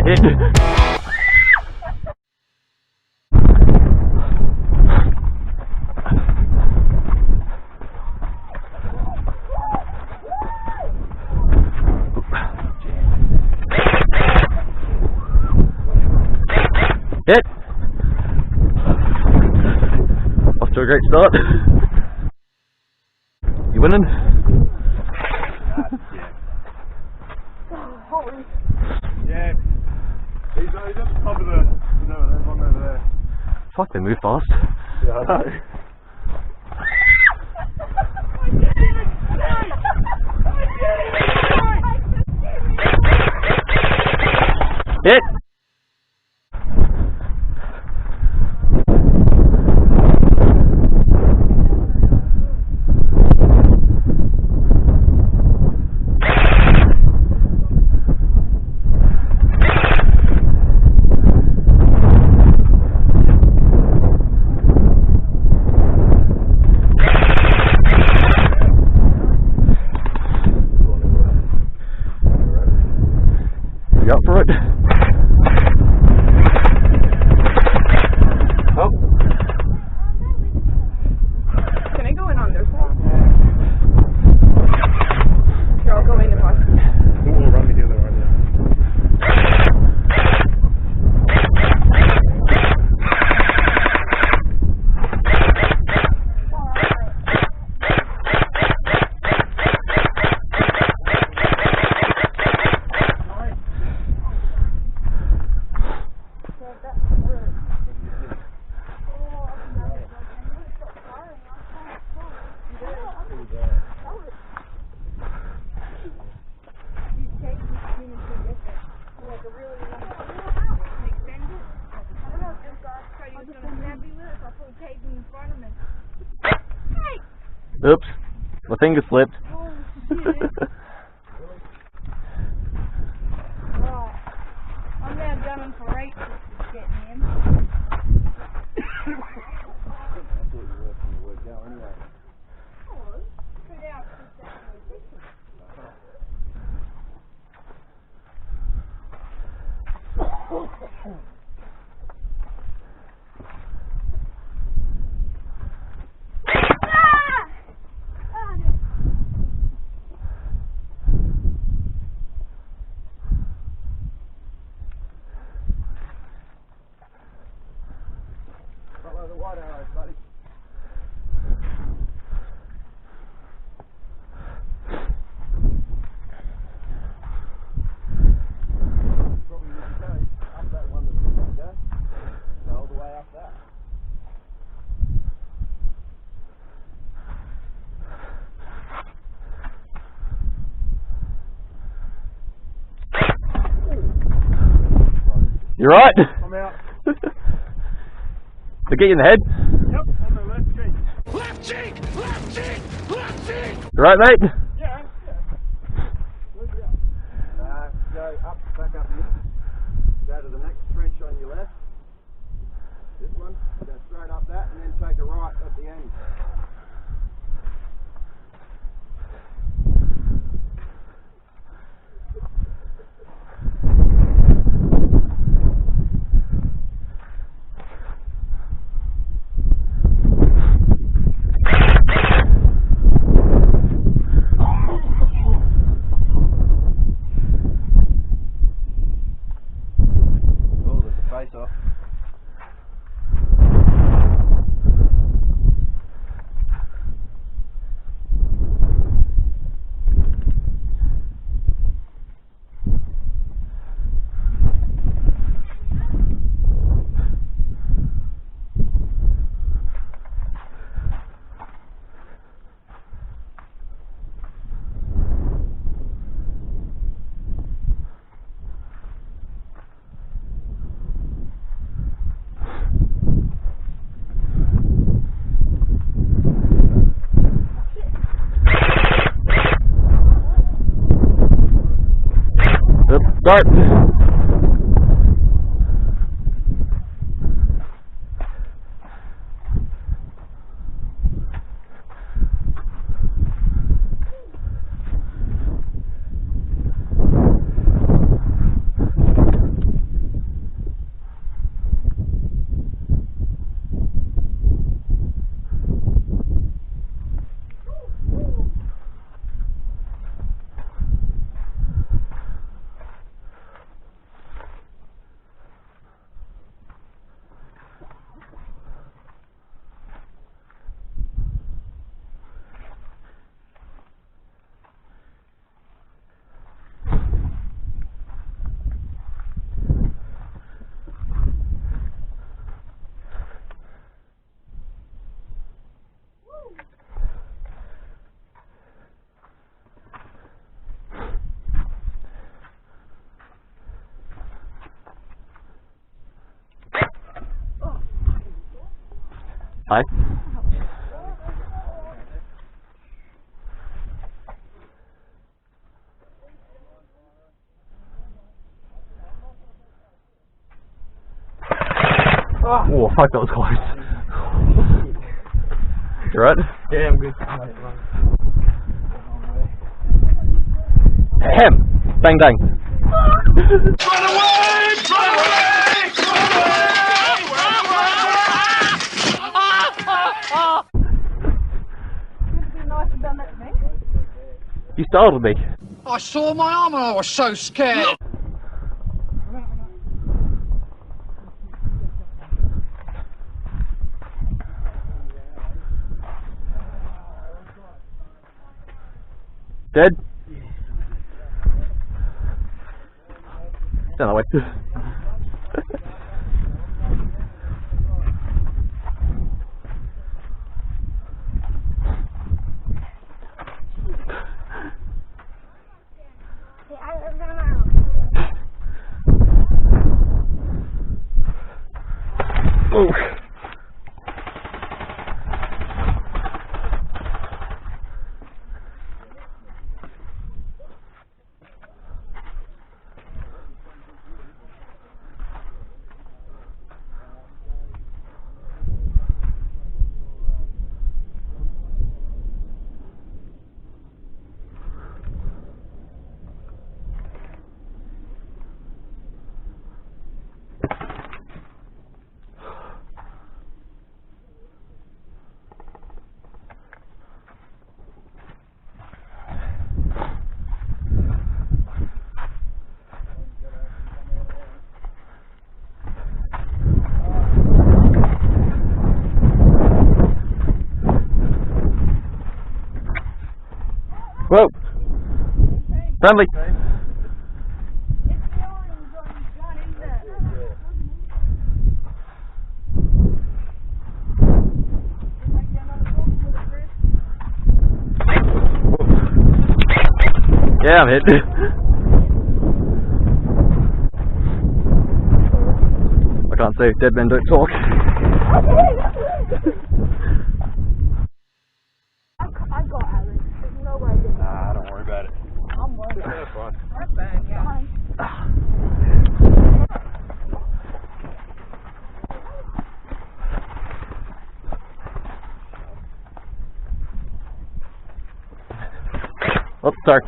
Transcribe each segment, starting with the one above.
get hit. Hit. Off to a great start. You winning? Yeah. He's at the top of the one over there. Fuck, they move fast. Yeah, I know. Hit! You up for it? Oh. Can I go in on their side? Here, I'll go in and watch. We'll run together right now. Oops, my finger slipped. I'm now gunning for rates getting in. Follow the white arrows, buddy. Probably need to go up that one that's going to go. Go all the way up that. You right? I'm out. They get you in the head? Yep, on the left cheek. Left cheek! Left cheek! Left cheek! You right, mate? Yeah. Look it up. Go up, back up here. Go to the next trench on your left. This one. Go straight up that and then take a right at the end. Face off. Start. Hi. Oh, fuck, that was close. You right? Yeah, I'm good. Ahem! Bang, bang. Run away! Run away! You startled me. I saw my arm and I was so scared. Dead? Stand that way. Oh. Whoa! Friendly! Yeah, I'm hit. I can't say dead men don't talk. I got Alex. There's no way. Nah, don't worry about it. I'm worried. That's fine. That's bad, yeah. Oh, dark.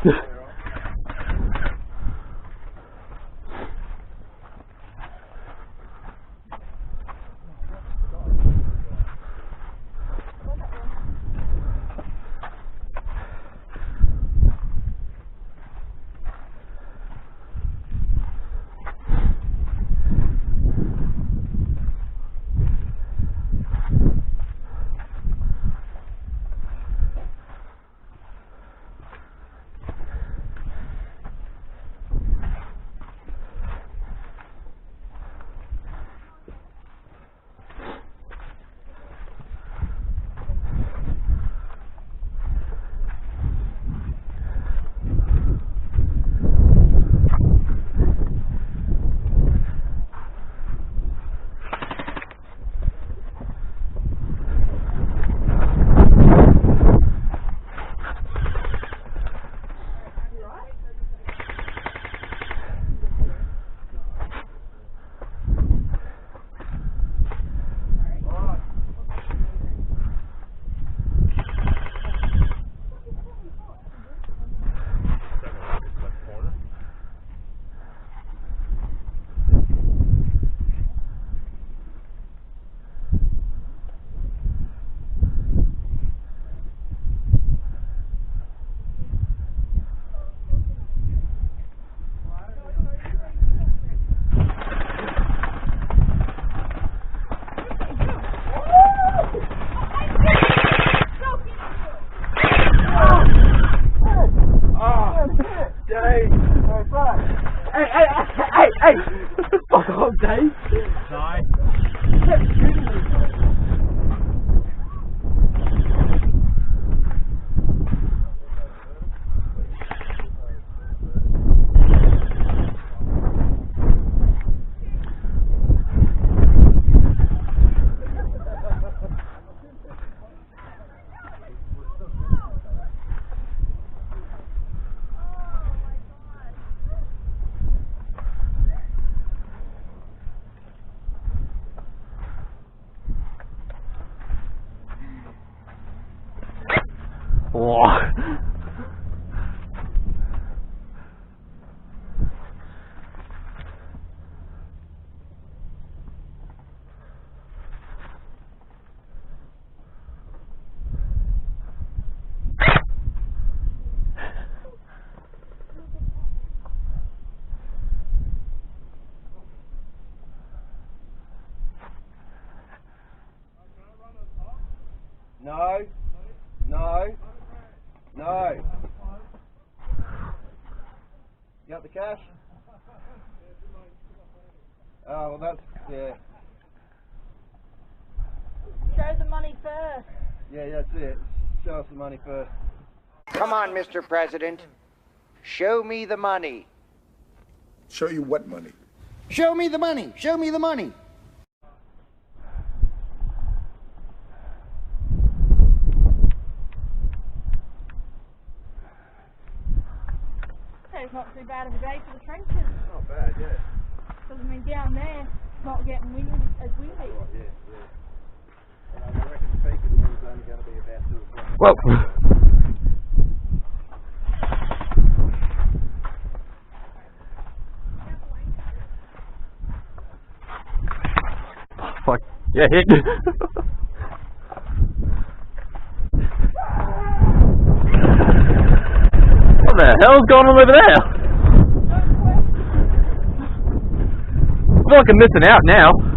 Whoa. No. No. No. You got the cash? Oh, well that's, yeah. Show the money first. Yeah, that's it. Show us the money first. Come on, Mr. President. Show me the money. Show you what money? Show me the money. Show me the money. It's not too bad of a day for the trenches. Not bad, yeah. Because I mean down there, it's not getting windy as windy. Yeah, yeah. And I reckon the peak of the wind's only going to be about 2 o'clock. Well. Fuck. Yeah, hit. What the hell's going on over there? I feel like I'm missing out now.